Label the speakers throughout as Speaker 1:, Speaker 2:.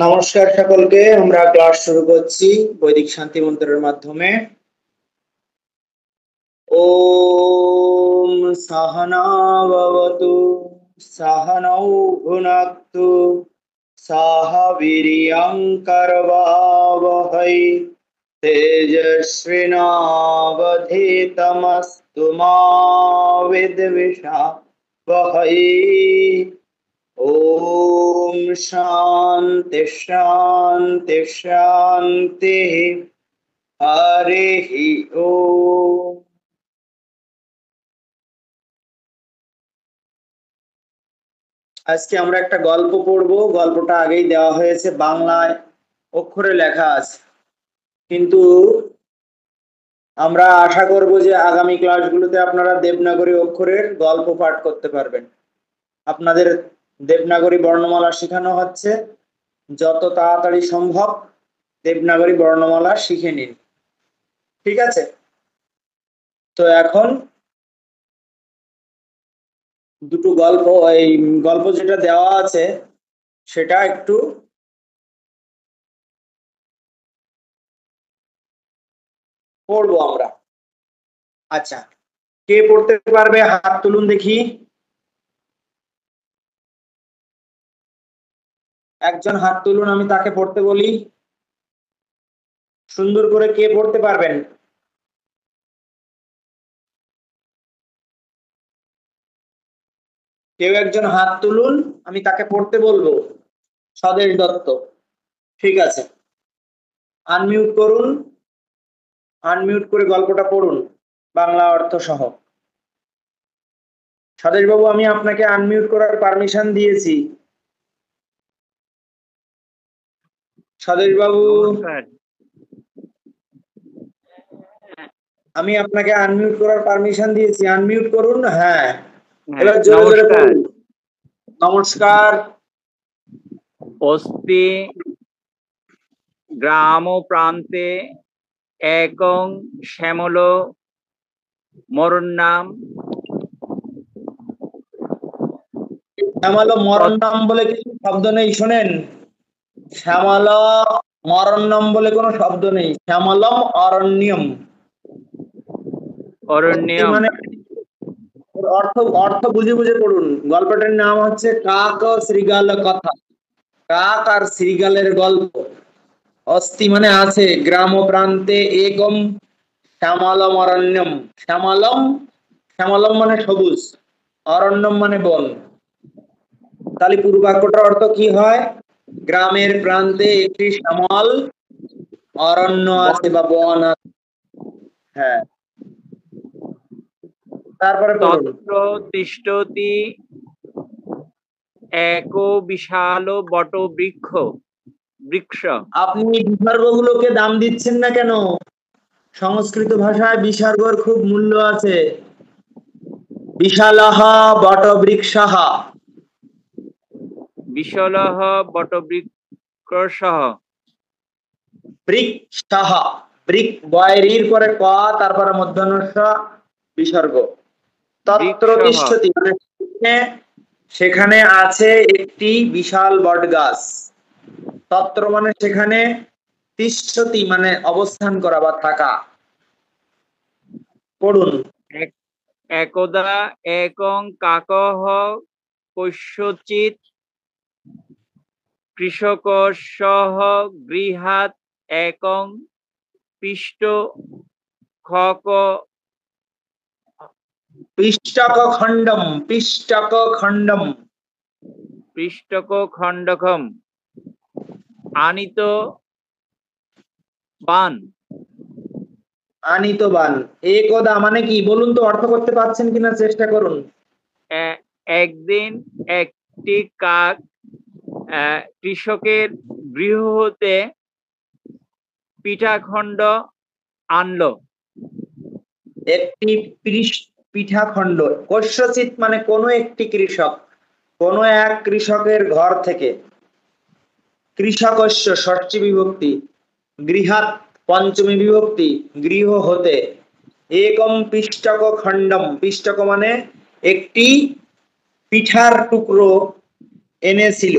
Speaker 1: নমস্কার সকলকে। আমরা ক্লাস শুরু করছি বৈদিক শান্তি মন্ত্রের মাধ্যমে। ওম সহনা ভবতু সহনৌ ভুনাক্তু সহ বীর্যং করবাবহৈ তেজস্বিনাবধীতমস্তু মা বিদ্বিষাবহৈ। ओम शांति शांति शांति हरि ओम। আজকে আমরা একটা গল্প পড়ব। গল্পটা আগেই দেওয়া হয়েছে, বাংলায় অক্ষরে লেখা আছে, কিন্তু আমরা আশা করব যে আগামী ক্লাসগুলোতে আপনারা দেবনাগরী অক্ষরের গল্প পাঠ করতে পারবেন। আপনাদের দেবনাগরী বর্ণমালা শেখানো হচ্ছে, যত তাড়াতাড়ি সম্ভব দেবনাগরী বর্ণমালা শিখে নিন, ঠিক আছে? তো এখন দুটো গল্প, এই গল্প যেটা দেওয়া আছে সেটা একটু পড়বো আমরা। আচ্ছা, কে পড়তে পারবে হাত তুলুন দেখি। একজন হাত তুলুন, আমি তাকে পড়তে বলি। সুন্দর করে কে পড়তে পারবেন? কেউ একজন হাত তুলুন, আমি তাকে পড়তে বলবো। স্বদেশ দত্ত, ঠিক আছে। আনমিউট করুন, আনমিউট করে গল্পটা পড়ুন বাংলা অর্থ সহ। স্বদেশ বাবু, আমি আপনাকে আনমিউট করার পারমিশন দিয়েছি। স্বদেশ বাবু, আমি আপনাকে আনমিউট করার পারমিশন দিয়েছি, আনমিউট করুন। হ্যাঁ, এবার জোরে জোরে বলুন। নমস্কার।
Speaker 2: অস্তি গ্রাম প্রান্তে একং শ্যামল মরণ্যাম।
Speaker 1: শ্যামল মরণ্যম বলে কিছু শব্দ নেই, শোনেন। শ্যামল মরণ্যম বলে কোনো শব্দ নেই, শ্যামলম অরণ্যম।
Speaker 2: অরণ্যম
Speaker 1: মানে অর্থ অর্থ বুঝে বুঝে পড়ুন। গল্পটার নাম হচ্ছে কাক ও শ্রীগাল কথা, কাক আর শ্রীগালের গল্প। অস্তি মানে আছে, গ্রাম প্রান্তে একম শ্যামলম অরণ্যম। শ্যামলম, শ্যামলম মানে সবুজ, অরণ্যম মানে বন। তাহলে পুরো বাক্যটার অর্থ কি হয়? গ্রামের প্রান্তে একটি শ্যামল অরণ্য আছে বা বন আছে। হ্যাঁ, তারপরে
Speaker 2: তত্র তিষ্ঠতি এক বিশাল বট বৃক্ষ।
Speaker 1: আপনি বিসর্গগুলোকে দাম দিচ্ছেন না কেন? সংস্কৃত ভাষায় বিসর্গর খুব মূল্য আছে। বিশালহ বটবৃক্ষঃ,
Speaker 2: বিশালহ বটবৃক্ষঃ,
Speaker 1: বৃক্ষঃ, বৃক বয়রির পরে ক, তারপরে মধ্যাহ্নস্য বিসর্গ। তত্র তিষ্ঠতি মানে সেখানে আছে একটি বিশাল বট গাছ। তত্র মানে সেখানে, তিষ্ঠতি মানে অবস্থান করা বা থাকা। পড়ুন।
Speaker 2: একদা একং কাকঃ কস্যচিৎ কৃষকস্যঃ গৃহাৎ একং পিষ্টকখণ্ডকম আনিত বান।
Speaker 1: আনিত বান, একদা মানে কি বলুন তো, অর্থ করতে পারছেন কিনা চেষ্টা করুন।
Speaker 2: একদিন একটি কাক কৃষকের গৃহ হতে পিঠাখণ্ড আনলো।
Speaker 1: একটি পিঠাখণ্ড, কস্যচিৎ মানে কোনো একটি কৃষক, কোনো এক কৃষকের ঘর থেকে। কৃষকস্য ষষ্ঠী বিভক্তি, গৃহাৎ পঞ্চমী বিভক্তি, গৃহ হতে। একম পিষ্টক খণ্ডম, পিষ্টক মানে একটি পিঠার টুকরো এনেছিল,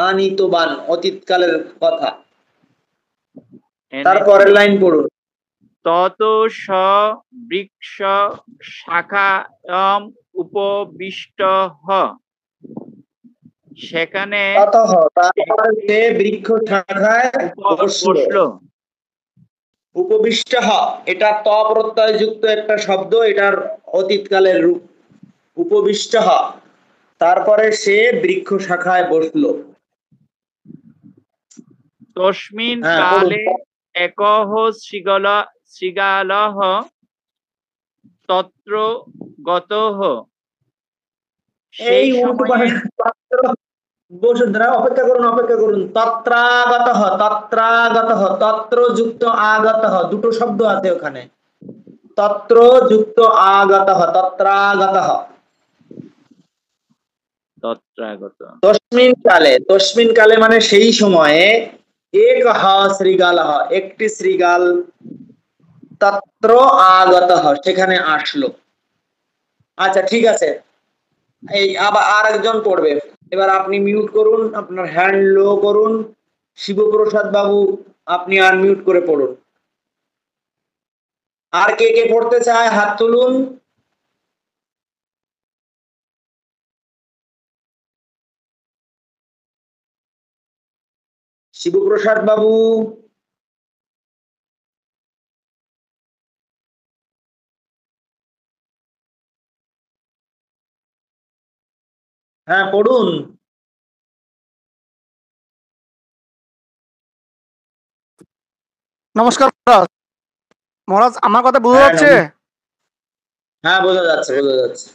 Speaker 1: আনিতবান অতীতকালের কথা।
Speaker 2: And
Speaker 1: তারপরের লাইন পড়ুন।
Speaker 2: তত স বৃক্ষ শাখায়াম উপবিষ্টঃ, সেখানে
Speaker 1: ততঃ তারপরে সে বৃক্ষ শাখায় বসলো।
Speaker 2: বসলো।
Speaker 1: উপবিষ্টঃ এটা ত প্রত্যয় যুক্ত একটা শব্দ, এটার অতীতকালের রূপ। উপবিষ্টঃ তারপরে সে বৃক্ষ শাখায় বসলো।
Speaker 2: তস্মিন
Speaker 1: হ্যাঁ,
Speaker 2: কালে একঃ শৃগালঃ তত্র গতঃ, সেই
Speaker 1: এই উল্টো
Speaker 2: সময়ে
Speaker 1: বসুন্ধরা অপেক্ষা করুন, অপেক্ষা করুন। তত্রাগতঃ তত্রাগতঃ তত্র যুক্ত আগতঃ দুটো শব্দ আছে ওখানে। তত্র যুক্ত আগতঃ তত্রাগতঃ।
Speaker 2: তত্রাগত।
Speaker 1: তস্মিন কালে মানে সেই সময়ে একঃ শৃগালঃ একটি শৃগাল তত্র আগতঃ সেখানে আসলো। আচ্ছা ঠিক আছে, এই আবার আরেকজন পড়বে। এবার আপনি মিউট করুন, আপনার হ্যান্ড লো করুন। শিবপ্রসাদ বাবু আপনি আনমিউট করে পড়ুন। আর কে কে পড়তে চায় হাত তুলুন। শিবপ্রসাদ বাবু, হ্যাঁ পড়ুন।
Speaker 3: নমস্কার মহারাজ, আমার কথা বোঝা
Speaker 1: হ্যাঁ
Speaker 3: যাচ্ছে?
Speaker 1: হ্যাঁ বোঝা যাচ্ছে, বোঝা যাচ্ছে।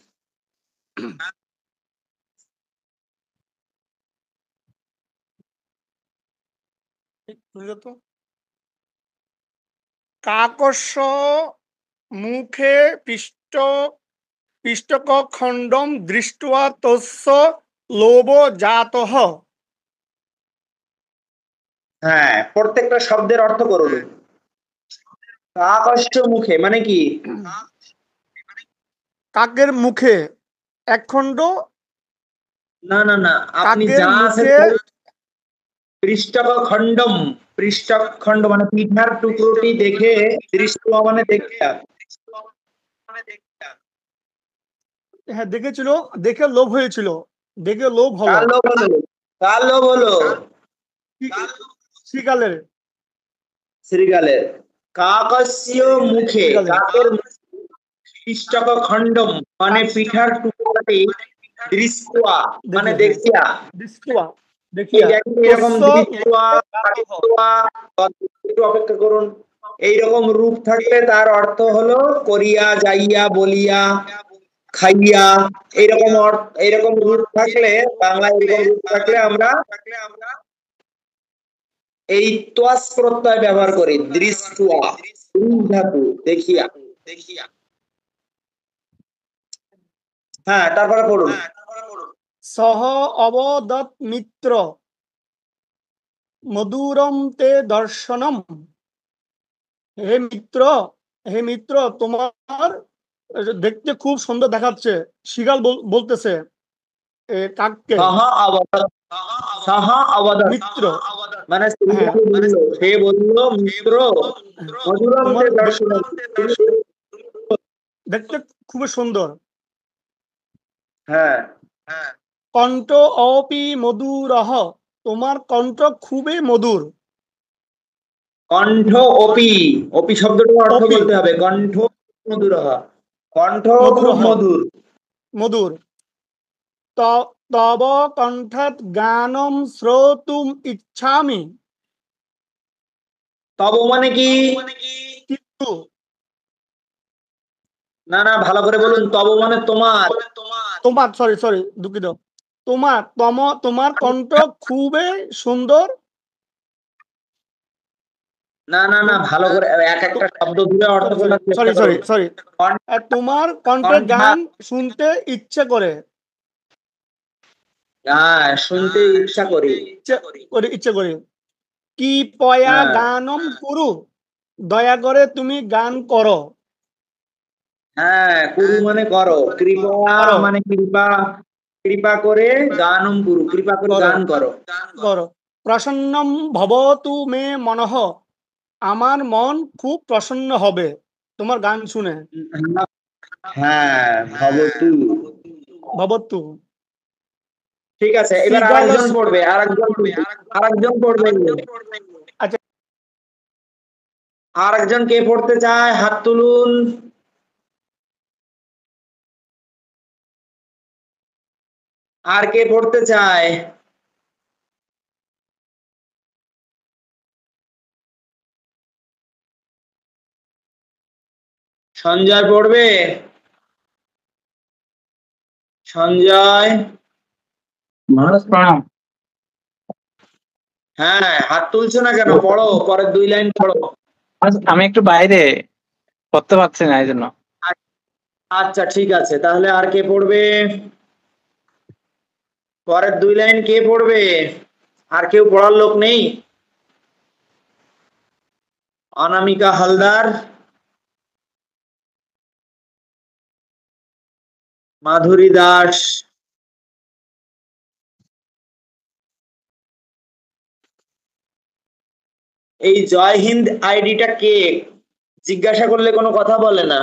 Speaker 3: কাকস্য মুখে পিষ্টক খণ্ডম দৃष्ट्वा তস্য লোভ জাতঃ।
Speaker 1: হ্যাঁ, প্রত্যেকটা শব্দের অর্থ করুন। কাকস্য মুখে মানে কি?
Speaker 3: কাকের মুখে এক খণ্ড,
Speaker 1: না না না, আপনি
Speaker 3: কাকের
Speaker 1: যা আছে
Speaker 3: মুখে
Speaker 1: পৃষ্ঠক খণ্ডম, পৃষ্ঠক খণ্ড মানে পিঠার টুকরোটি দেখে দৃষ্ট মানে দেখতে।
Speaker 3: হ্যাঁ দেখেছিল, দেখে লোভ হয়েছিল, দেখে লোভ হলো।
Speaker 1: কার লোভ হলো? কার লোভ হলো?
Speaker 3: শৃগালের।
Speaker 1: শৃগালের। কাকস্য মুখে,
Speaker 3: শৃগালের।
Speaker 1: কাকের পৃষ্ঠক খণ্ডম মানে পিঠার টুকরোটি দৃষ্টা মানে
Speaker 3: দেখে,
Speaker 1: দেখিয়া।
Speaker 3: দৃष्ट्वा
Speaker 1: এই
Speaker 3: দেখিয়া
Speaker 1: দেখেন এরকম
Speaker 3: তস্য
Speaker 1: দৃষ্টা, একটু অপেক্ষা করুন। এইরকম রূপ থাকলে তার অর্থ হলো করিয়া, যাইয়া, বলিয়া, খাইয়া। এইরকম এইরকম রূপ থাকলে, বাংলায় এরকম রূপ থাকলে আমরা এই তোয়াস প্রত্যয় ব্যবহার করি। দৃষ্টা ধাতু দেখিয়া। হ্যাঁ তারপরে পড়ুন।
Speaker 3: সহ অবদৎ মিত্র মধুরম তে দর্শনম। হে মিত্র, হে মিত্র, তোমার দেখতে খুব সুন্দর দেখাচ্ছে। শৃগাল বলতেছে কাককে।
Speaker 1: সাহা অবদৎ, সাহা অবদৎ
Speaker 3: মিত্র,
Speaker 1: মানে
Speaker 3: হ্যাঁ,
Speaker 1: সে বলল মিত্র মধুরম
Speaker 3: তোমার
Speaker 1: তে দর্শনম,
Speaker 3: দেখতে খুবই সুন্দর।
Speaker 1: হ্যাঁ
Speaker 3: কণ্ঠ অপি মধুরহ, তোমার কণ্ঠ খুবই মধুর।
Speaker 1: কণ্ঠ অপি, অপি শব্দটার অর্থ
Speaker 3: অপি
Speaker 1: বলতে হবে। কণ্ঠ মধুর, কণ্ঠ খুব
Speaker 3: মধুরহ,
Speaker 1: মধুর।
Speaker 3: মধুর। তব কণ্ঠাৎ গানম শ্রোতুম ইচ্ছামি।
Speaker 1: তব মানে কি?
Speaker 3: কিন্তু,
Speaker 1: না না, ভালো করে বলুন। তব মানে তোমার।
Speaker 3: তোমার, সরি সরি দুঃখিত। তোমার কণ্ঠ খুবই সুন্দর।
Speaker 1: না না না, ভালো করে এক একটা শব্দ ধরে অর্থ বলার চেষ্টা
Speaker 3: সরি সরি
Speaker 1: করুন।
Speaker 3: সরি তোমার কণ্ঠের গান শুনতে ইচ্ছে করে।
Speaker 1: হ্যাঁ, শুনতে ইচ্ছা করি।
Speaker 3: ইচ্ছে করে। কি পয়া
Speaker 1: হ্যাঁ
Speaker 3: গানম কুরু, দয়া করে তুমি গান করো।
Speaker 1: হ্যাঁ, কুরু মানে করো, কৃপা
Speaker 3: করো,
Speaker 1: মানে কৃপা, কৃপা করে গানম কুরু, কৃপা করে গান করো।
Speaker 3: করো। প্রসন্নম ভবতু মে মনঃ, আমার মন খুব প্রসন্ন হবে তোমার গান শুনে।
Speaker 1: হ্যাঁ, ভবতু।
Speaker 3: ভবতু।
Speaker 1: ঠিক আছে, এবার
Speaker 3: শ্রীগাল
Speaker 1: আরেকজন পড়বে, আরেকজন পড়বে।
Speaker 3: আচ্ছা,
Speaker 1: আরেকজন কে পড়তে চায়? হাত তুলুন। আর কে পড়তে চায়? সঞ্জয় পড়বে? সঞ্জয়?
Speaker 2: মহারাজ প্রণাম।
Speaker 1: হ্যাঁ, হাত তুলছো না কেন? পড়ো, পরের 2 লাইন পড়ো।
Speaker 2: আমি একটু বাইরে, পড়তে পারছি না এই জন্য।
Speaker 1: আচ্ছা ঠিক আছে, তাহলে আর কে পড়বে? পরের 2 লাইন কে পড়বে? আর কেউ পড়ার লোক নেই? অনামিকা হালদার, মাধুরী দাস, এই জয় হিন্দ আইডিটা কে? জিজ্ঞাসা করলে কোনো কথা বলে না।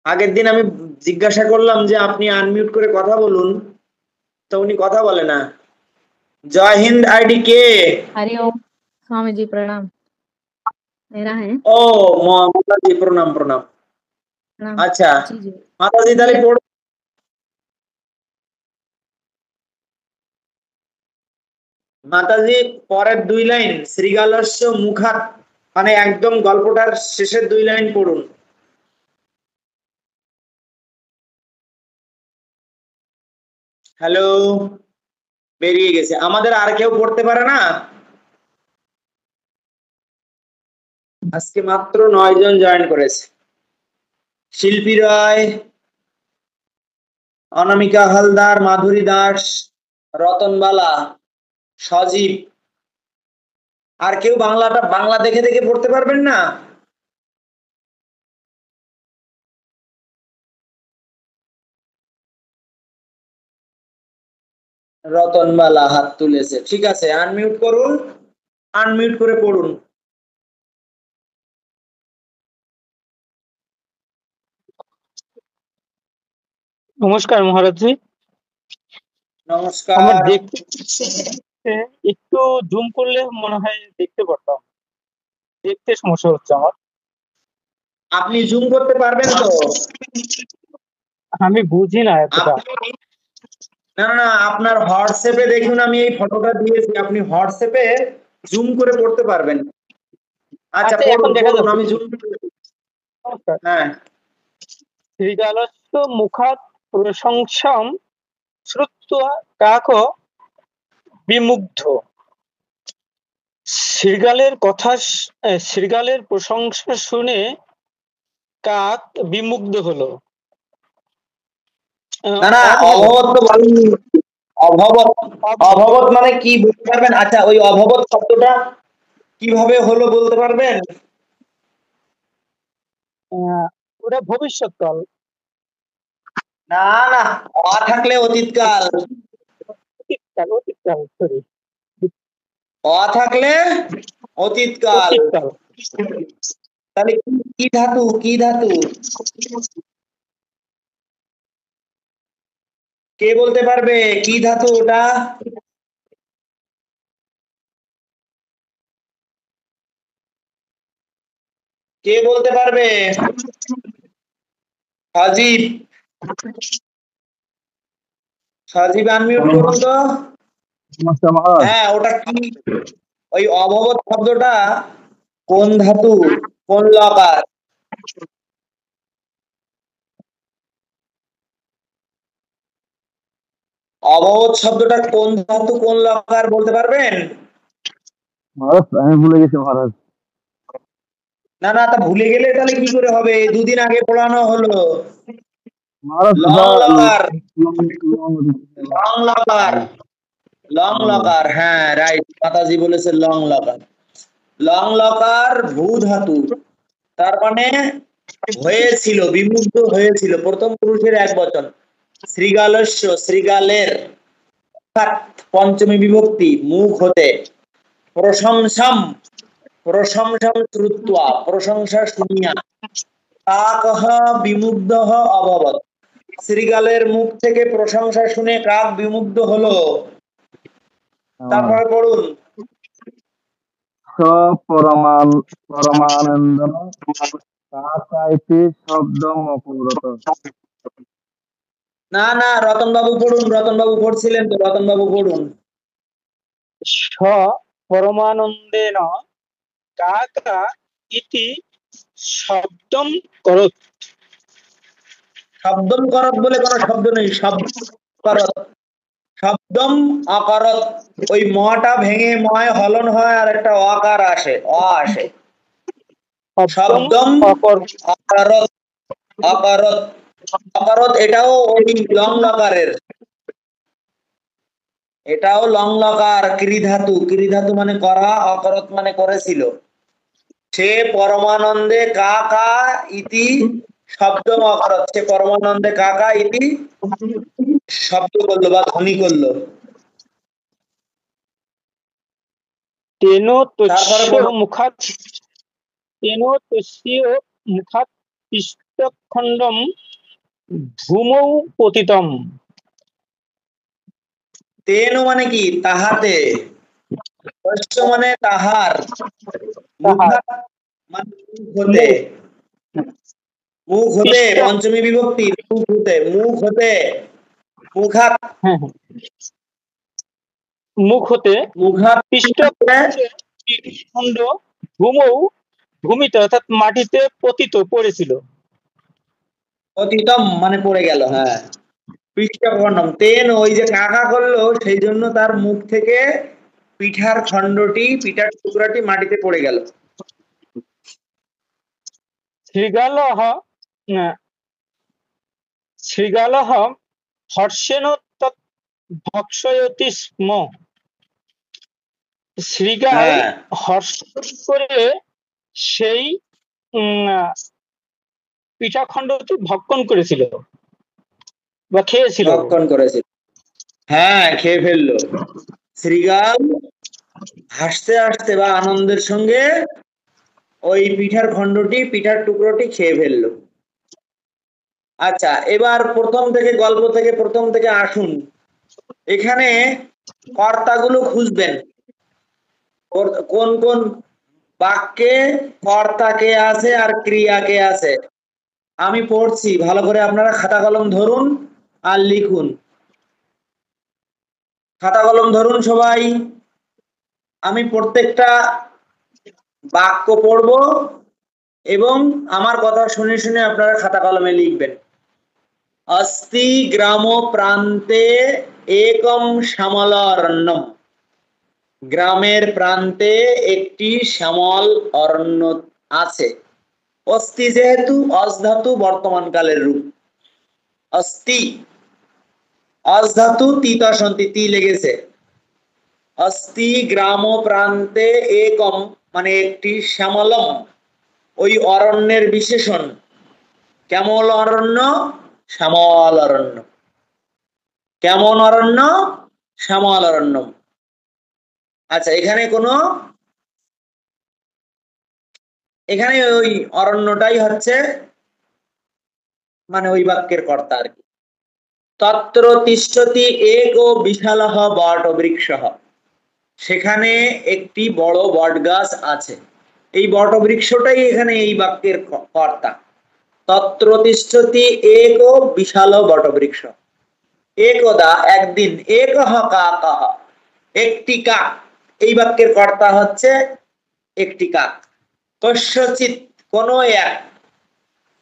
Speaker 1: আগের দিন আমি জিজ্ঞাসা করলাম যে আপনি আনমিউট করে কথা বলুন, তো উনি কথা বলে না। জয় হিন্দ আইডি কে?
Speaker 4: हरिओम स्वामी जी प्रणाम। मेरा है
Speaker 1: ও মাতাজি, প্রণাম প্রণাম।
Speaker 4: प्रणाम
Speaker 1: আচ্ছা
Speaker 4: जी जी।
Speaker 1: মাতাজি, তাহলে পড়ো। মাতাজি, পরের 2 লাইন শ্রীগালস্য মুখাত, মানে একদম গল্পটার শেষের 2 লাইন পড়ুন। হ্যালো, বেরিয়ে গেছে। আমাদের আর কেউ পড়তে পারে না? আজকে মাত্র 9 জন জয়েন করেছে। শিল্পী রায়, অনামিকা হালদার, মাধুরী দাস, রতনবালা, সজীব। আর কেউ বাংলা দেখে দেখে পড়তে পারবেন না? রতনবালা হাত তুলেছে, ঠিক আছে, আনমিউট করুন, আনমিউট করে পড়ুন।
Speaker 5: নমস্কার মহারাজজি।
Speaker 1: নমস্কার।
Speaker 5: আমার দেখতে একটু জুম করলে মনে হয় দেখতে পারতাম, দেখতে সমস্যা হচ্ছে আমার।
Speaker 1: আপনি জুম করতে পারবেন তো?
Speaker 5: আমি বুঝি না এতটা।
Speaker 1: না না না, আপনার হোয়াটসঅ্যাপে দেখুন, আমি এই ফটোটা দিয়েছি, আপনি হোয়াটসঅ্যাপে জুম করে পড়তে পারবেন। আচ্ছা
Speaker 5: আচ্ছা, এখন
Speaker 1: পড়ুন
Speaker 5: দেখা
Speaker 1: পড়ুন,
Speaker 5: যাচ্ছে।
Speaker 1: আমি জুম।
Speaker 5: নমস্কার।
Speaker 1: হ্যাঁ,
Speaker 5: শ্রীগালস্য মুখাৎ প্রশংসাম শ্রুত্বা কাক বিমুগ্ধ। শৃগালের প্রশংসা শুনে কাক বিমুগ্ধ হলো।
Speaker 1: না না, অভবত তো বলেননি। অভবত, অভবত মানে কি বলতে পারবেন? আচ্ছা, ওই অভবত শব্দটা কিভাবে হলো বলতে পারবেন?
Speaker 5: ওটা ভবিষ্যৎকাল।
Speaker 1: না না, অ থাকলে অতীতকাল,
Speaker 5: অতীতকাল সরি,
Speaker 1: অ থাকলে অতীতকাল।
Speaker 5: অতীতকাল।
Speaker 1: তাহলে কি ধাতু? কি ধাতু? কে বলতে পারবে কি ধাতু ওটা? কে বলতে পারবে? সাজিব, সাজিব আনমিউট করুন তো। হ্যাঁ, ওটা কি? ওই অভবত শব্দটা কোন ধাতু, কোন লকার? অভবত শব্দটা কোন ধাতু, কোন লকার বলতে পারবেন?
Speaker 6: আমি ভুলে গেছি মহারাজ।
Speaker 1: না না, তা ভুলে গেলে তাহলে কি করে হবে? 2 দিন আগে পড়ানো হলো।
Speaker 6: মহারাজ
Speaker 1: লং লকার,
Speaker 6: লং
Speaker 1: লং লকার, লং লকার, হ্যাঁ রাইট, মাতাজি বলেছে লং লকার। লং লকার ভূ ধাতু, তার মানে হয়েছিল, বিমুগ্ধ হয়েছিল, প্রথম পুরুষের 1 বচন। শৃগালস্য শৃগালের, অর্থাৎ পঞ্চমী বিভক্তি মুখ হতে, প্রশংসাম প্রশংসাম শ্রুত্বা প্রশংসা শুনিয়া, কাকঃ বিমুগ্ধঃ অভবৎ, শৃগালের মুখ থেকে প্রশংসা শুনে কাক বিমুগ্ধ হলো। তারপরে পড়ুন।
Speaker 6: পরমানন্দন কাকাইতে শব্দম অপরত।
Speaker 1: না না, রতন বাবু পড়ুন, রতন বাবু পড়ছিলেন তো, রতন বাবু পড়ুন।
Speaker 5: স পরমানন্দেন কাকা ইতি শব্দম করত।
Speaker 1: শব্দম করত বলে কোনো শব্দ নেই, শব্দ করত, শব্দম অকরত, ওই মটা ভেঙে ময় হলন হয় আর একটা অকার আসে, অ আসে। শব্দম অকরত, অকরত, অকরত এটাও ওই লং লকারের, এটাও লং লকার, ক্রিধাতু, ক্রিধাতু মানে করা, অকরত মানে করেছিল। সে পরমানন্দে কাকা ইতি শব্দম অকরত, সে পরমানন্দে কাকা ইতি শব্দ করলো বা ধ্বনি করলো।
Speaker 5: তেন
Speaker 1: তারপরে
Speaker 5: তস্য
Speaker 1: বলুন।
Speaker 5: মুখাৎ তেন তস্য মুখাৎ পিষ্টখণ্ডম ভূমৌ পতিতম।
Speaker 1: তেন মানে কি? তাহাতে। তস্য মানে তাহার, মুখাৎ মানে মুখ হতে, মুখ হতে পঞ্চমী বিভক্তি, মুখ হতে, মুখ হতে, মুখাৎ,
Speaker 5: হ্যাঁ হ্যাঁ, মুখ হতে
Speaker 1: মুখাৎ
Speaker 5: পিষ্টখণ্ড ভূমৌ ভূমিতে অর্থাৎ মাটিতে পতিত পড়েছিল।
Speaker 1: অতীতম মানে পড়ে গেল। হ্যাঁ, পৃষ্ঠখণ্ডম, তেন ওই যে কাকা করলো সেই জন্য তার মুখ থেকে পিঠার খণ্ডটি, পিঠার টুকরাটি মাটিতে পড়ে গেল।
Speaker 5: শৃগালঃ শৃগালঃ হর্ষেণ তৎ ভক্ষয়তি স্ম। শৃগাল
Speaker 1: হ্যাঁ,
Speaker 5: হর্ষ করে সেই পিঠাখণ্ডটি ভক্ষণ করেছিল বা খেয়েছিল।
Speaker 1: ভক্ষণ করেছিল, হ্যাঁ খেয়ে ফেললো। শৃগাল হাসতে হাসতে বা আনন্দের সঙ্গে ওই পিঠার খণ্ডটি, পিঠার টুকরোটি খেয়ে ফেললো। আচ্ছা, এবার প্রথম থেকে, গল্প থেকে প্রথম থেকে আসুন। এখানে কর্তাগুলো খুঁজবেন, কোন কোন বাক্যে কর্তা কে আছে আর ক্রিয়া কে আছে। আমি পড়ছি, ভালো করে আপনারা খাতা কলম ধরুন আর লিখুন। খাতা কলম ধরুন সবাই। আমি প্রত্যেকটা বাক্য পড়বো এবং আমার কথা শুনে শুনে আপনারা খাতা কলমে লিখবেন। अस्ति গ্রাম প্রান্তে একম শ্যামল অরণ্যম, গ্রামের প্রান্তে একটি শ্যামল অরণ্য আছে। অস্তি যেহেতু অস ধাতু বর্তমান কালের রূপ, अस्ति, অস ধাতু তিতাসন্তি, তি লেগেছে। अस्ति গ্রাম প্রান্তে একম মানে একটি, শ্যামলম ওই অরণ্যের বিশেষণ, কেমন অরণ্য? শ্যামল অরণ্য। কেমন অরণ্য? শ্যামল অরণ্য। আচ্ছা, এখানে ওই অরণ্যটাই হচ্ছে মানে ওই বাক্যের কর্তা আর কি। তত্র তিষ্ঠতি একো বিশালঃ বটবৃক্ষঃ, সেখানে একটি বড় বট গাছ আছে। এই বটবৃক্ষটাই এখানে এই বাক্যের কর্তা। তত্র তিষ্ঠতি একো বিশাল বটবৃক্ষ, একদা একদিন, একঃ কাকঃ একটি কাক, এই বাক্যের কর্তা হচ্ছে একটি কাক। কস্যচিৎ কোন এক,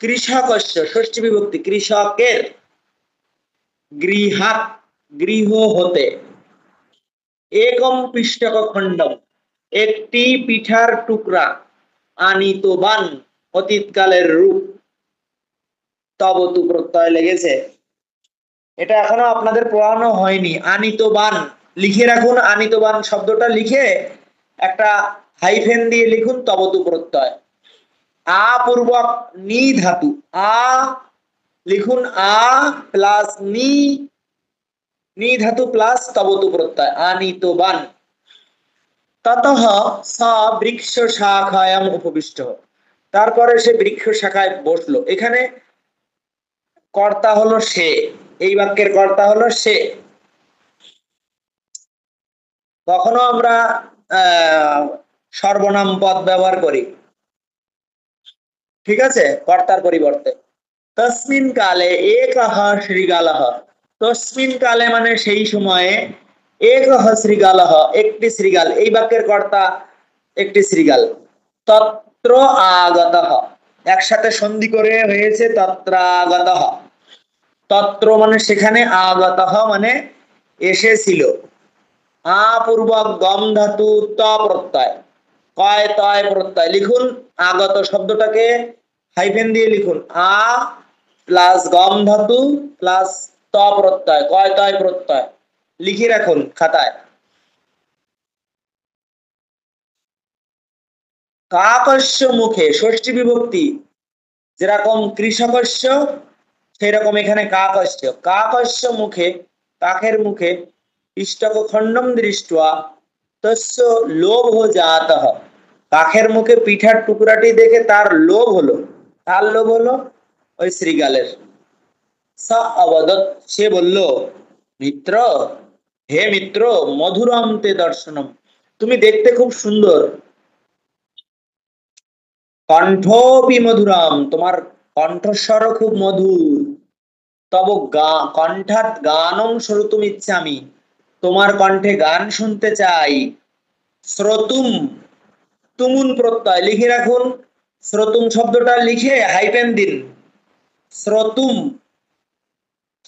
Speaker 1: কৃষকস্য ষষ্ঠী বিভক্তি, কৃষকের, গৃহাৎ গৃহ হতে, একম পিষ্টক খণ্ডম একটি পিঠার টুকরা, আনিতবান অতীতকালের রূপ, তবতু প্রত্যয় লেগেছে। এটা এখনো আপনাদের পড়ানো হয়নি। আনিতবান লিখে রাখুন, আনিতবান শব্দটা লিখে একটা হাইফেন দিয়ে লিখুন তবতু প্রত্যয়। আ পূর্বক নি ধাতু, আ লিখুন আ প্লাস নি ধাতু প্লাস তবতু প্রত্যয় আনিতবান। ততঃ সা বৃক্ষ শাখায়াম উপবিষ্ট, তারপরে সে বৃক্ষ শাখায় বসলো। এখানে কর্তা হলো সে, এই বাক্যের কর্তা হলো সে। কখনো আমরা সর্বনাম পদ ব্যবহার করি, ঠিক আছে, কর্তার পরিবর্তে। তস্মিন কালে একঃ শৃগালঃ, তস্মিন কালে মানে সেই সময়ে, একঃ শৃগালঃ একটি শৃগাল, এই বাক্যের কর্তা একটি শৃগাল। তত্র আগতঃ, একসাথে সন্ধি করে হয়েছে তত্রাগতঃ। তত্র মানে সেখানে, আগতঃ মানে এসেছিল। আ পূর্বক গম ধাতু ত প্রত্যয়, কয় তয় প্রত্যয়। লিখুন আগত শব্দটাকে হাইফেন দিয়ে লিখুন, আ প্লাস গম ধাতু প্লাস ত প্রত্যয়, কয় তয় প্রত্যয় লিখে রাখুন খাতায়। কাকস্য মুখে ষষ্ঠী বিভক্তি, যেরকম কৃষকস্য সেরকম এখানে কাকস্য। কাকস্য মুখে, কাকের মুখে, ইষ্টক খণ্ডম দৃष्ट्वा তস্য লোভ জাতঃ, কাকের মুখে পিঠার টুকরাটি দেখে তার লোভ হলো। কার লোভ হলো? ওই শৃগালের। স অবদৎ, সে বলল, মিত্র, হে মিত্র, মধুরম তে দর্শনম, তুমি দেখতে খুব সুন্দর। কণ্ঠপি মধুরম, তোমার কণ্ঠস্বরও খুব মধুর। তব কণ্ঠাৎ গানং শ্রোতুম ইচ্ছামি, তোমার কণ্ঠে গান শুনতে চাই। শ্রোতুম, তুমুন প্রত্যয় লিখে রাখুন। শ্রোতুম শব্দটা লিখে হাইফেন দিন। শ্রোতুম,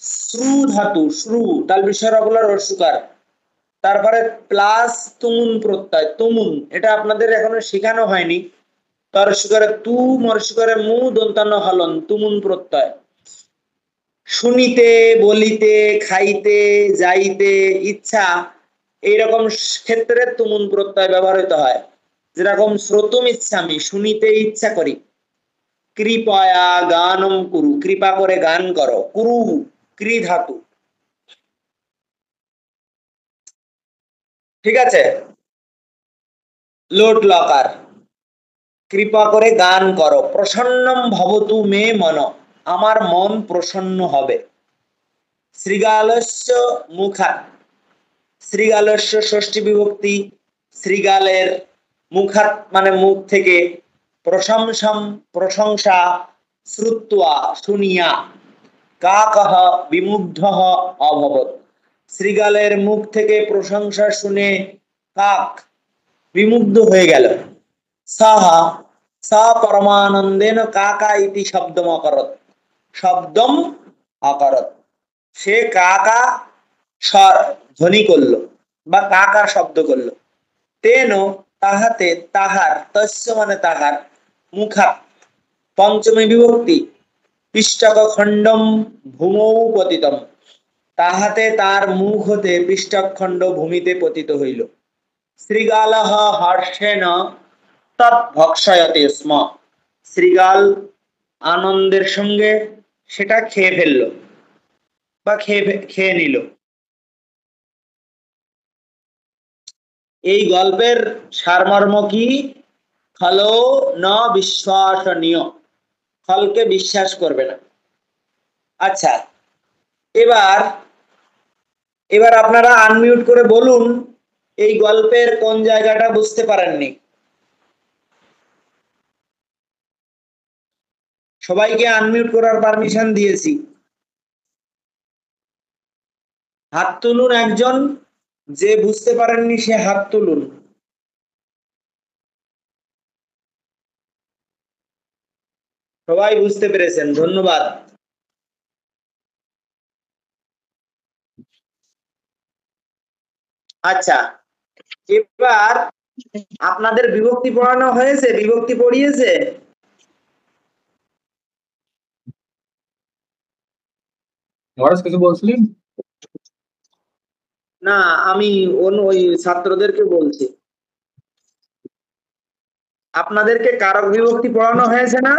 Speaker 1: শ্রু ধাতু, শ্রু তাল বিসর্গলা রস্যকার, তারপরে প্লাস তুমুন প্রত্যয়, তুমুন, এটা আপনাদের এখনো শেখানো হয়নি। তরস্যকারে তু, মরস্যকারে মু, দন্তান্ন হলন, তুমুন প্রত্যয়। শুনিতে, বলিতে, খাইতে, যাইতে, ইচ্ছা, এইরকম ক্ষেত্রে তুমুন প্রত্যয় ব্যবহৃত হয়। যেরকম শ্রোতুম ইচ্ছামি, শুনিতে ইচ্ছা করি। কৃপয়া গানম কুরু, কৃপা করে গান করো। কুরু ক্রি ধাতু, ঠিক আছে, লোট লকার। কৃপা করে গান করো। প্রসন্নম ভবতু মে মন, আমার মন প্রসন্ন হবে। শৃগালস্য মুখাৎ, শৃগালস্য ষষ্ঠী বিভক্তি, শৃগালের, মুখাৎ মানে মুখ থেকে, প্রশংসম প্রশংসা, শ্রুত্বা শুনিয়া, কাকঃ বিমুগ্ধঃ অভবৎ, শৃগালের মুখ থেকে প্রশংসা শুনে কাক বিমুগ্ধ হয়ে গেল। সহ স পরমানন্দেন কাকা ইতি শব্দম অকরত, শব্দম অকরত, সে কাকা ধ্বনি করলো বা কাকা শব্দ করলো। তেন তাহাতে, তাহার, তস্য মানে তাহার, মুখাৎ পঞ্চমী বিভক্তি, পিষ্টক খণ্ডম ভূমৌ পতিতম, তাহাতে তার মুখ হতে পিষ্টক খণ্ড ভূমিতে পতিত হইল। শৃগালঃ হর্ষেণ তৎ ভক্ষয়তে স্ম, শৃগাল আনন্দের সঙ্গে সেটা খেয়ে ফেললো বা খেয়ে নিল। এই গল্পের সারমর্ম কি? খলো ন বিশ্বাসনীয়, ফলকে বিশ্বাস করবে না। আচ্ছা, এবার আপনারা আনমিউট করে বলুন এই গল্পের কোন জায়গাটা বুঝতে পারেননি। সবাইকে আনমিউট করার পারমিশন দিয়েছি। হাত তুলুন, একজন যে বুঝতে পারেননি সে হাত তুলুন। সবাই বুঝতে পেরেছেন, ধন্যবাদ। আচ্ছা, এবার আপনাদের বিভক্তি পড়ানো হয়েছে? বিভক্তি পড়িয়েছে?
Speaker 6: কিছু বলছিলেন?
Speaker 1: না, আমি ওই ছাত্রদেরকে বলছি। আপনাদেরকে কারক বিভক্তি পড়ানো হয়েছে না?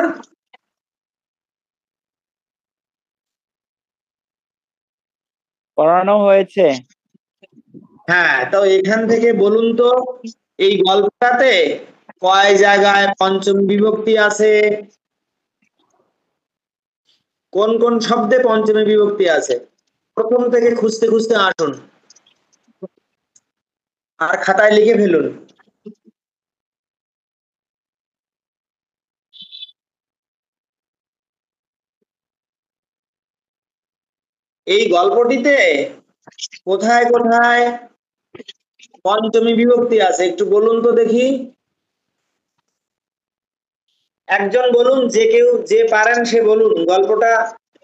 Speaker 2: পড়ানো হয়েছে।
Speaker 1: হ্যাঁ, তো এখান থেকে বলুন তো এই গল্পটাতে কয় জায়গায় পঞ্চমী বিভক্তি আছে, কোন কোন শব্দে পঞ্চমী বিভক্তি আছে, প্রথম থেকে খুঁজতে খুঁজতে আসুন আর খাতায় লিখে ফেলুন। এই গল্পটিতে কোথায় কোথায় পঞ্চমী বিভক্তি আছে একটু বলুন তো দেখি। একজন বলুন, যে কেউ যে পারেন সে বলুন, গল্পটা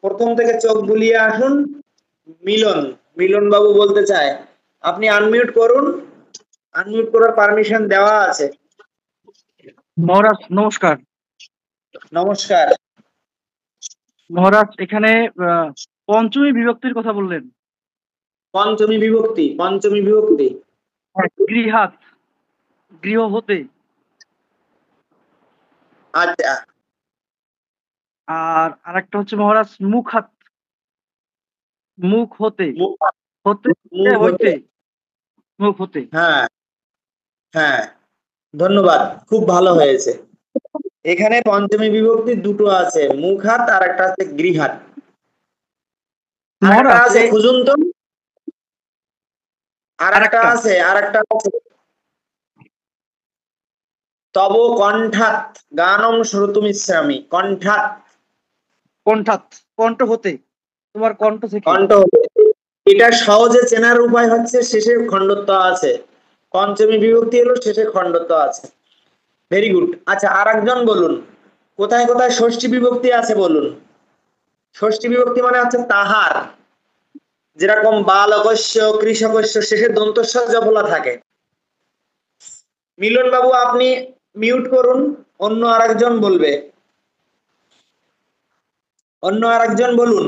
Speaker 1: প্রথম থেকে চোখ বুলিয়ে আসুন। মিলন, মিলন বাবু বলতে চায়, আপনি আনমিউট করুন, আনমিউট করার পারমিশন দেওয়া আছে।
Speaker 7: মহারাজ নমস্কার।
Speaker 1: নমস্কার।
Speaker 7: মহারাজ এখানে পঞ্চমী বিভক্তির কথা বললেন।
Speaker 1: পঞ্চমী বিভক্তি, পঞ্চমী বিভক্তি
Speaker 7: গৃহাত, গৃহ হতে।
Speaker 1: আচ্ছা,
Speaker 7: আর আরেকটা হচ্ছে মহারাজ মুখাত, মুখ হতে, হতে
Speaker 1: মুখ
Speaker 7: হইতে,
Speaker 1: হতে।
Speaker 7: মুখ হতে।
Speaker 1: হ্যাঁ হ্যাঁ, ধন্যবাদ, খুব ভালো হয়েছে। এখানে পঞ্চমী বিভক্তি দুটো আছে, মুখাত আর একটা আছে গৃহাত। আরেকটা
Speaker 7: মহারাজ
Speaker 1: আছে খুঁজুন তো, আরেকটা আছে, আরেকটা আছে তব কণ্ঠাত গানম শ্রোতুমিচ্ছামি। কণ্ঠাত,
Speaker 7: কণ্ঠাত, কণ্ঠ হতে, তোমার কণ্ঠ থেকে।
Speaker 1: কণ্ঠ হতে। এটা সহজে চেনার উপায় হচ্ছে শেষে খণ্ডত্ব আছে, পঞ্চমী বিভক্তি হলো শেষে খণ্ডত্ব আছে। Very good. আচ্ছা, আর একজন বলুন কোথায় কোথায় ষষ্ঠী বিভক্তি আছে বলুন। ষষ্ঠী বিভক্তি মানে হচ্ছে তাহার, যেরকম বালকস্য, কৃষকস্য শেষে দন্তস্ব জফলা থাকে। মিলন বাবু আপনি মিউট করুন, অন্য আরেকজন বলবে, অন্য আরেকজন বলুন,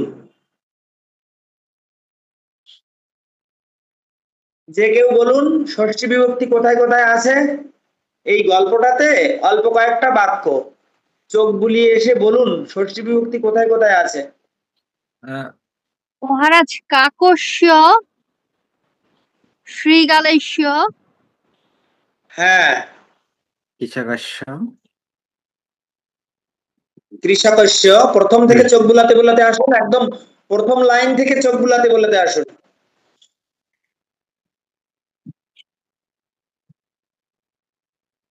Speaker 1: যে কেউ বলুন ষষ্ঠী বিভক্তি কোথায় কোথায় আছে এই গল্পটাতে। অল্প কয়েকটা বাক্য চোখ বুলিয়ে এসে বলুন ষষ্ঠী বিভক্তি কোথায় কোথায় আছে।
Speaker 8: মহারাজ কাকস্য, শ্রীগালেস্য,
Speaker 1: হ্যাঁ, কৃষকস্য। প্রথম থেকে চোখ বুলাতে বুলাতে আসুন, একদম প্রথম লাইন থেকে চোখ বুলাতে বুলাতে আসুন।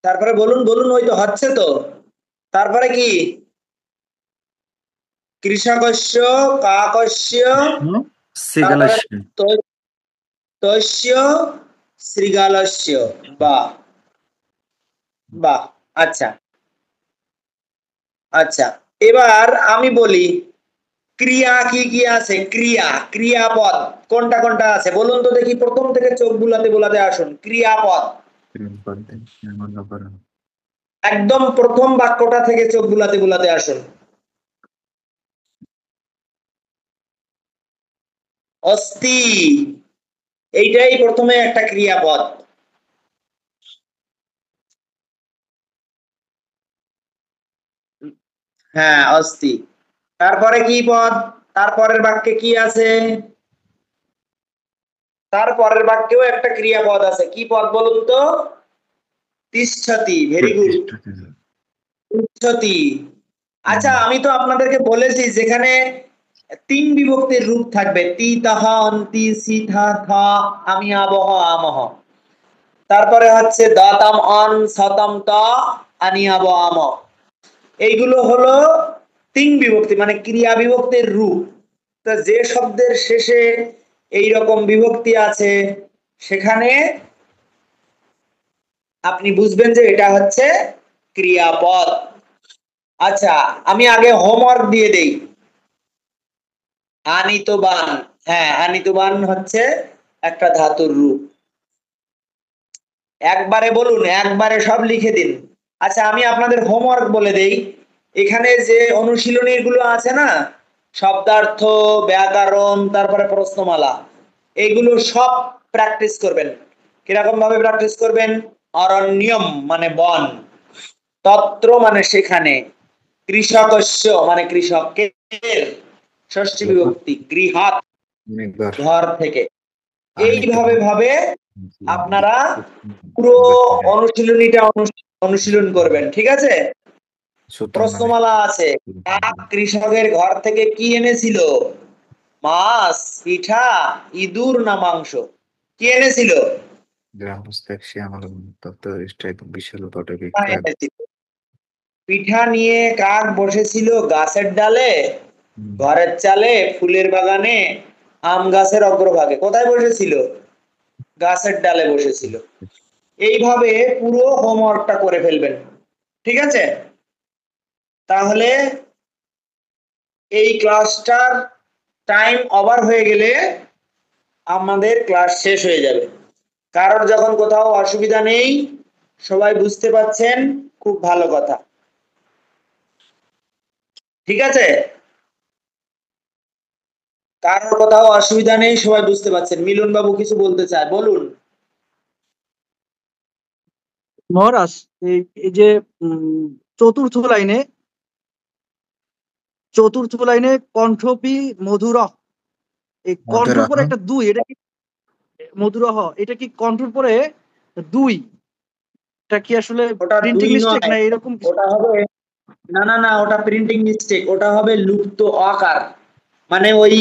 Speaker 1: তারপরে বলুন, বলুন, ওই তো হচ্ছে তো। তারপরে কি? কৃষকস্য, কাকস্য, তস্য, শৃগালস্য। বাহ বাহ, আচ্ছা আচ্ছা, এবার আমি বলি ক্রিয়া কি কি আছে। ক্রিয়া, ক্রিয়াপদ কোনটা কোনটা আছে বলুন তো দেখি, প্রথম থেকে চোখ বুলাতে বুলাতে আসুন। ক্রিয়াপদ একদম প্রথম বাক্যটা থেকে চোখ বুলাতে বুলাতে আসুন। অস্তি, এইটাই প্রথমে একটা ক্রিয়াপদ। হ্যাঁ, অস্তি। তারপরে কি পদ, তারপরের বাক্যে কি আছে? তারপরের বাক্যেও একটা ক্রিয়াপদ আছে, কি পদ বলুন তো? তিষ্ঠতি। ভেরি গুড, তিষ্ঠতি। আচ্ছা, আমি তো আপনাদেরকে বলেছি যেখানে তিন বিভক্তির রূপ থাকবে, তি তাহ অন্তি সি থা থা আমি আবহ আমহ। তারপরে হচ্ছে দাতাম অন সতম ত আনি আব আম। এইগুলো হলো তিন বিভক্তি মানে ক্রিয়া বিভক্তির রূপ। তো যে শব্দের শেষে এই রকম বিভক্তি আছে সেখানে আপনি বুঝবেন যে এটা হচ্ছে ক্রিয়াপদ। আচ্ছা, আমি আগে হোমওয়ার্ক দিয়ে দেই। আনিতবান, হ্যাঁ আনিতবান হচ্ছে একটা ধাতুর রূপ। একবারে বলুন, একবারে সব লিখে দিন। আচ্ছা, আমি আপনাদের হোমওয়ার্ক বলে দেই। এখানে যে অনুশীলনী গুলো আছে না, শব্দার্থ, ব্যাকরণ, তারপরে প্রশ্নমালা, এগুলো সব প্র্যাকটিস করবেন। কিরকম ভাবে প্র্যাকটিস করবেন? অরণ্যম মানে বন, তত্র মানে সেখানে, কৃষকস্য মানে কৃষকের, ষষ্ঠী বিভক্তি, গৃহাত
Speaker 9: অনেকবার
Speaker 1: ঘর থেকে।
Speaker 9: আরেকটা
Speaker 1: এইভাবে ভাবে আপনারা পুরো অনুশীলনীটা অনুশীলন করবেন, ঠিক আছে? প্রশ্নমালা আছে। কাক কৃষকের ঘর থেকে কি এনেছিল? মাছ, পিঠা, ইঁদুর না মাংস? কি এনেছিল?
Speaker 9: গ্রামস্থাক শ্যামল তত্ত্ব বিশাল বটে
Speaker 1: পিঠা এনেছিল। পিঠা নিয়ে কাক বসেছিল গাছের ডালে, ঘরের চালে, ফুলের বাগানে, আম গাছের অগ্রভাগে। কোথায় বসেছিল? গাছের ডালে বসেছিল। এইভাবে পুরো হোমওয়ার্কটা করে ফেলবেন, ঠিক আছে? তাহলে এই ক্লাসটার টাইম ওভার হয়ে গেলে আমাদের ক্লাস শেষ হয়ে যাবে। কারোর যখন কোথাও অসুবিধা নেই, সবাই বুঝতে পারছেন, খুব ভালো কথা, ঠিক আছে? কারোর কোথাও অসুবিধা নেই, সবাই বুঝতে পারছেন। মিলন বাবু কিছু বলতে চায়, বলুন।
Speaker 7: মহারাজ, এই যে চতুর্থ লাইনে কণ্ঠপি মধুরহ, এই কণ্ঠর পরে একটা দুই, এটা কি মধুরহ, এটা কি কণ্ঠর পরে দুই? এটা কি আসলে প্রিন্টিং মিস্টেক না এরকম?
Speaker 1: ওটা হবে না না না, ওটা প্রিন্টিং মিস্টেক। ওটা হবে লুপ্ত আকার, মানে ওই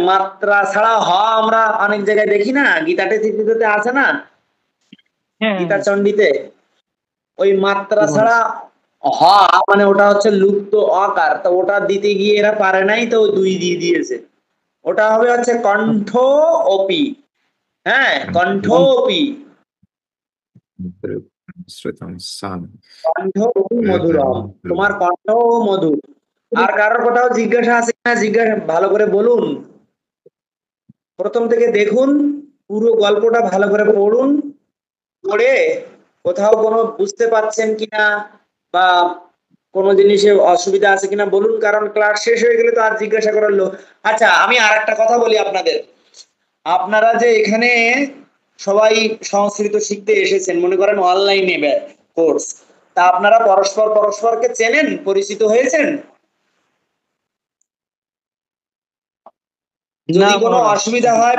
Speaker 1: মাত্রা ছাড়া হ আমরা অনেক জায়গায় দেখি না, গীতাতে চিত্রিতে আছে না, গীতা চণ্ডীতে, ওই মাত্রা ছাড়া হ মানে ওটা হচ্ছে লুপ্ত আকার। তো ওটা দিতে গিয়ে এরা পারে নাই, তো দুই দিয়ে দিয়েছে। ওটা হবে হচ্ছে কণ্ঠ ওপি। হ্যাঁ, কণ্ঠ ওপি, কণ্ঠ ওপি মধুরম। তোমার কণ্ঠ মধুর। আর কারোর কোথাও জিজ্ঞাসা আছে কিনা জিজ্ঞাসা ভালো করে বলুন। প্রথম থেকে দেখুন, পুরো গল্পটা ভালো করে পড়ুন, পড়ে কোথাও কোনো বুঝতে পারছেন কিনা বা কোনো জিনিসে অসুবিধা আছে কিনা বলুন, কারণ ক্লাস শেষ হয়ে গেলে তো আর জিজ্ঞাসা করার লোক। আচ্ছা, আমি আর একটা কথা বলি আপনাদের। আপনারা যে এখানে সবাই সংস্কৃত শিখতে এসেছেন, মনে করেন অনলাইনে কোর্স, তা আপনারা পরস্পরকে চেনেন, পরিচিত হয়েছেন? যদি কোনো অসুবিধা হয়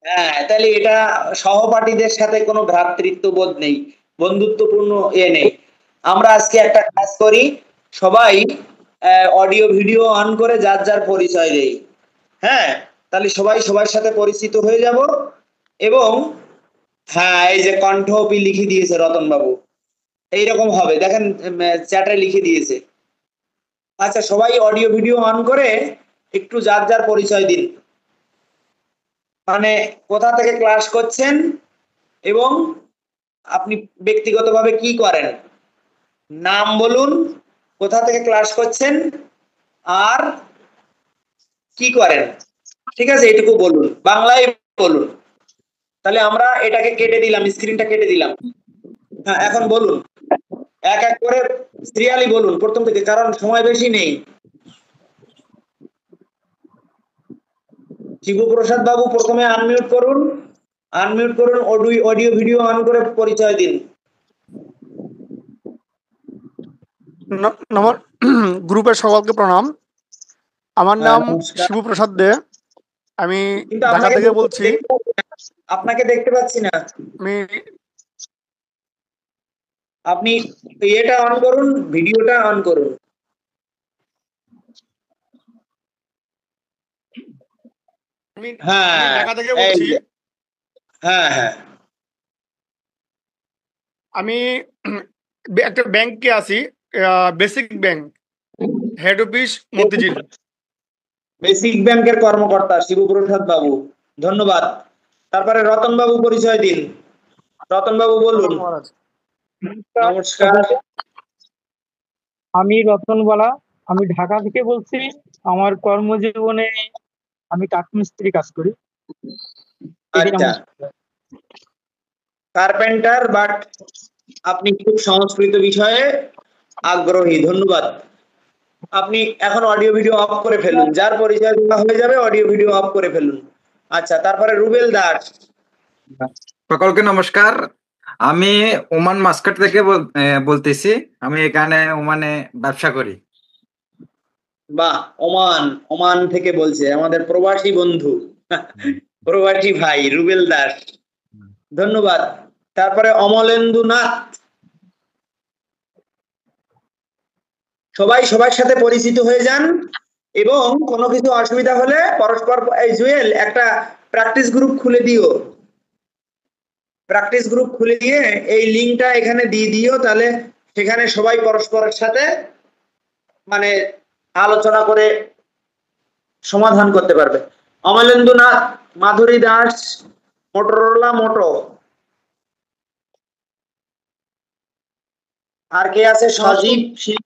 Speaker 1: হ্যাঁ, তাহলে এটা সহপাঠীদের সাথে কোনো ভ্রাতৃত্ববোধ নেই, বন্ধুত্বপূর্ণ নেই। আমরা আজকে একটা কাজ করি, সবাই অডিও ভিডিও অন করে যার যার পরিচয় দেই। হ্যাঁ, তাহলে সবাই সবার সাথে পরিচিত হয়ে যাব। এবং হ্যাঁ, এই যে কণ্ঠপি লিখে দিয়েছে রতন বাবু, এইরকম হবে, দেখেন চ্যাটে লিখে দিয়েছে। আচ্ছা, সবাই অডিও ভিডিও অন করে একটু যার যার পরিচয় দিন, মানে কোথা থেকে ক্লাস করছেন এবং আপনি ব্যক্তিগতভাবে কি করেন, নাম বলুন, কোথা থেকে ক্লাস করছেন, আর কি করেন, ঠিক আছে? এটুকু বলুন, বাংলায় বলুন। তাহলে আমরা এটাকে কেটে দিলাম, স্ক্রিনটা কেটে দিলাম। হ্যাঁ, এখন বলুন, এক এক করে সিরিয়ালি বলুন প্রথম থেকে, কারণ সময় বেশি নেই। শিবপ্রসাদ বাবু প্রথমে আনমিউট করুন, অডিও ভিডিও অন করে পরিচয় দিন।
Speaker 3: গ্রুপের সকলকে প্রণাম। আমার নাম শিবপ্রসাদ দে, আমি ঢাকা থেকে বলছি।
Speaker 1: আপনাকে দেখতে পাচ্ছি না। আপনি এটা অন করুন, ভিডিওটা অন করুন। হ্যাঁ,
Speaker 3: ঢাকা থেকে বলছি।
Speaker 1: হ্যাঁ হ্যাঁ,
Speaker 3: আমি একটা ব্যাংকে আছি, basic bank, head office Motijheel.
Speaker 1: Basic ব্যাংকের কর্মকর্তা শিবপ্রসাদ বাবু, ধন্যবাদ। তারপরে রতন বাবু পরিচয় দিন। রতন বাবু বলুন। নমস্কার,
Speaker 5: আমি রতন বালা, আমি ঢাকা থেকে বলছি। আমার কর্মজীবনে আমি কাঠমিস্ত্রি কাজ করি।
Speaker 1: আচ্ছা, কার্পেন্টার, বাট আপনি খুব সংস্কৃত বিষয়ে আগ্রহী, ধন্যবাদ। আপনি এখন অডিও ভিডিও অফ করে ফেলুন, যার পরিচয় দেওয়া হয়ে যাবে অডিও ভিডিও অফ করে ফেলুন। আচ্ছা, তারপরে রুবেল দাস।
Speaker 10: সকলকে নমস্কার, আমি ওমান মাস্কাট থেকে বলতেছি। আমি এখানে ওমানে ব্যবসা করি।
Speaker 1: বাহ, ওমান, ওমান থেকে বলছে আমাদের প্রবাসী বন্ধু, প্রবাসী ভাই রুবেল দাস, ধন্যবাদ। তারপরে অমলেন্দু নাথ। সবাই সবার সাথে পরিচিত হয়ে যান এবং কোনো কিছু অসুবিধা হলে পরস্পর, এই জুয়েল একটা প্র্যাকটিস গ্রুপ খুলে দিও, প্র্যাকটিস গ্রুপ খুলে দিয়ে এই লিঙ্কটা এখানে দিয়ে দিও, তাহলে সেখানে সবাই পরস্পরের সাথে মানে আলোচনা করে সমাধান করতে পারবে। অমলেন্দু নাথ, মাধুরী দাস, মোটরোলা মোটো। আর কে আছে? সজীব শিল্পী।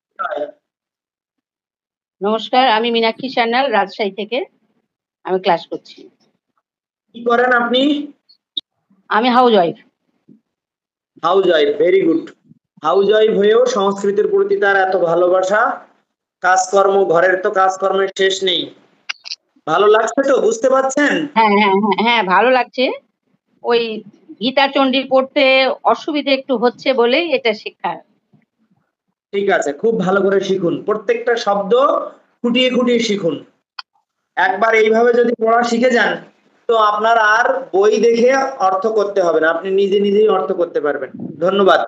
Speaker 11: নমস্কার, আমি মীনাক্ষী সান্যাল, রাজশাহী থেকে আমি ক্লাস করছি।
Speaker 1: কি করেন আপনি?
Speaker 11: আমি house wife.
Speaker 1: House wife, very good. House wife হয়েও সংস্কৃতির প্রতি তার এত ভালোবাসা, কাজকর্ম, ঘরের তো কাজকর্মের শেষ নেই। ভালো লাগছে তো, বুঝতে পারছেন?
Speaker 11: হ্যাঁ হ্যাঁ হ্যাঁ হ্যাঁ, ভালো লাগছে। ওই গীতা চণ্ডী পড়তে অসুবিধা একটু হচ্ছে বলেই এটা শেখা।
Speaker 1: ঠিক আছে, খুব ভালো করে শিখুন, প্রত্যেকটা শব্দ খুঁটিয়ে খুঁটিয়ে শিখুন। একবার এইভাবে যদি পড়া শিখে যান তো আপনার আর বই দেখে অর্থ করতে হবে না, আপনি নিজে নিজেই অর্থ করতে পারবেন। ধন্যবাদ।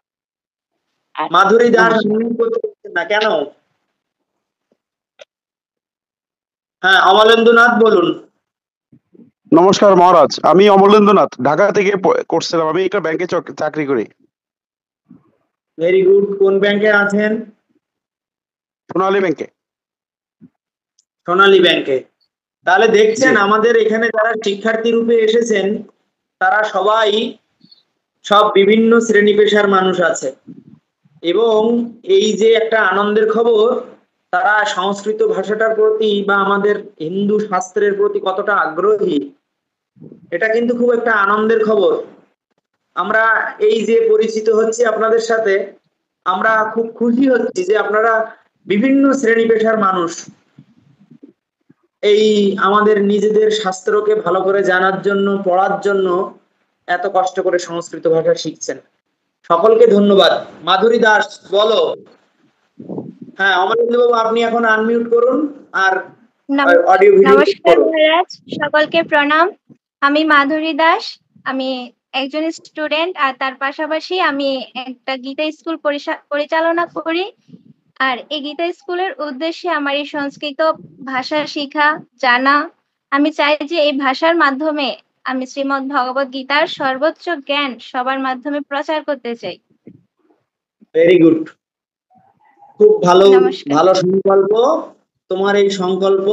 Speaker 1: মাধুরী দাস করতে পারছেন না কেন? হ্যাঁ, অমলেন্দু নাথ বলুন।
Speaker 12: নমস্কার মহারাজ, আমি অমলেন্দু নাথ, ঢাকা থেকে করছিলাম। আমি একটা ব্যাংকে চাকরি করি।
Speaker 1: Very good. কোন ব্যাংকে আছেন?
Speaker 12: সোনালী ব্যাংকে।
Speaker 1: সোনালী ব্যাংকে। তাহলে দেখছেন আমাদের এখানে যারা শিক্ষার্থী রূপে এসেছেন তারা সবাই সব বিভিন্ন শ্রেণী পেশার মানুষ আছে, এবং এই যে একটা আনন্দের খবর, তারা সংস্কৃত ভাষাটার প্রতি বা আমাদের হিন্দু শাস্ত্রের প্রতি কতটা আগ্রহী, এটা কিন্তু খুব একটা আনন্দের খবর। আমরা এই যে পরিচিত হচ্ছি আপনাদের সাথে, আমরা খুব খুশি হচ্ছি যে আপনারা বিভিন্ন শ্রেণী পেশার মানুষ এই আমাদের নিজেদের শাস্ত্রকে ভালো করে জানার জন্য, পড়ার জন্য এত কষ্ট করে সংস্কৃত ভাষা শিখছেন। সকলকে ধন্যবাদ। মাধুরী দাস বলো। হ্যাঁ, অমরেন্দ্র বাবু আপনি এখন আনমিউট করুন আর অডিও ভিডিও
Speaker 13: নমস্কার মহারাজ, সকলকে প্রণাম। আমি মাধুরী দাস, আমি একজন স্টুডেন্ট, আর তার পাশাপাশি আমি একটা গীতা স্কুল পরিচালনা করি। আর এই গীতা স্কুলের উদ্দেশ্যে আমার এই সংস্কৃত ভাষা শেখা, জানা। আমি চাই যে এই ভাষার মাধ্যমে আমি শ্রীমদ্ ভগবত গীতার সর্বোচ্চ জ্ঞান সবার মাধ্যমে প্রচার করতে চাই।
Speaker 1: ভেরি গুড, খুব ভালো, ভালো সংকল্প। তোমার এই সংকল্প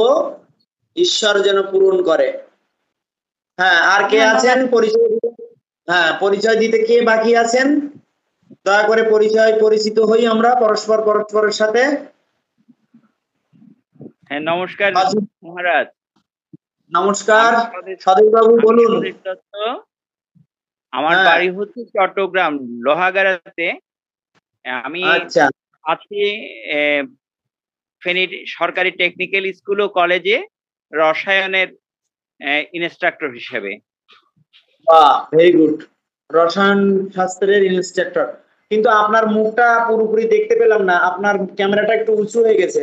Speaker 1: ঈশ্বর যেন পূরণ করে। হ্যাঁ, আর কে আছেন? পরিচয়, হ্যাঁ পরিচয় দিতে কে বাকি আছেন? দয়া করে পরিচিত হই আমরা পরস্পরের সাথে।
Speaker 14: হ্যাঁ, নমস্কার মহারাজ।
Speaker 1: নমস্কার। সদয় বাবু বলুন।
Speaker 14: আমার বাড়ি হচ্ছে চট্টগ্রাম লোহাগাড়াতে। আমি আছি ফেনী সরকারি টেকনিক্যাল স্কুল ও কলেজে রসায়নের ইনস্ট্রাক্টর হিসেবে।
Speaker 1: বাহ, ভেরি গুড। রসায়ন শাস্ত্রের ইনস্ট্রাক্টর। কিন্তু আপনার মুখটা পুরোপুরি দেখতে পেলাম না, আপনার ক্যামেরাটা একটু উঁচু হয়ে গেছে,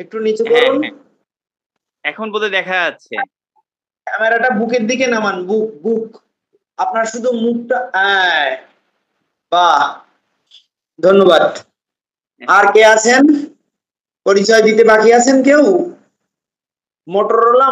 Speaker 1: একটু নিচু করুন।
Speaker 14: এখন বোধহয় দেখা যাচ্ছে।
Speaker 1: ক্যামেরাটা বুকের দিকে নামান, বুক আপনার শুধু মুখটা। বাহ, ধন্যবাদ। আর কে আছেন? পরিচয় দিতে বাকি আছেন কেউ? মোটরোলা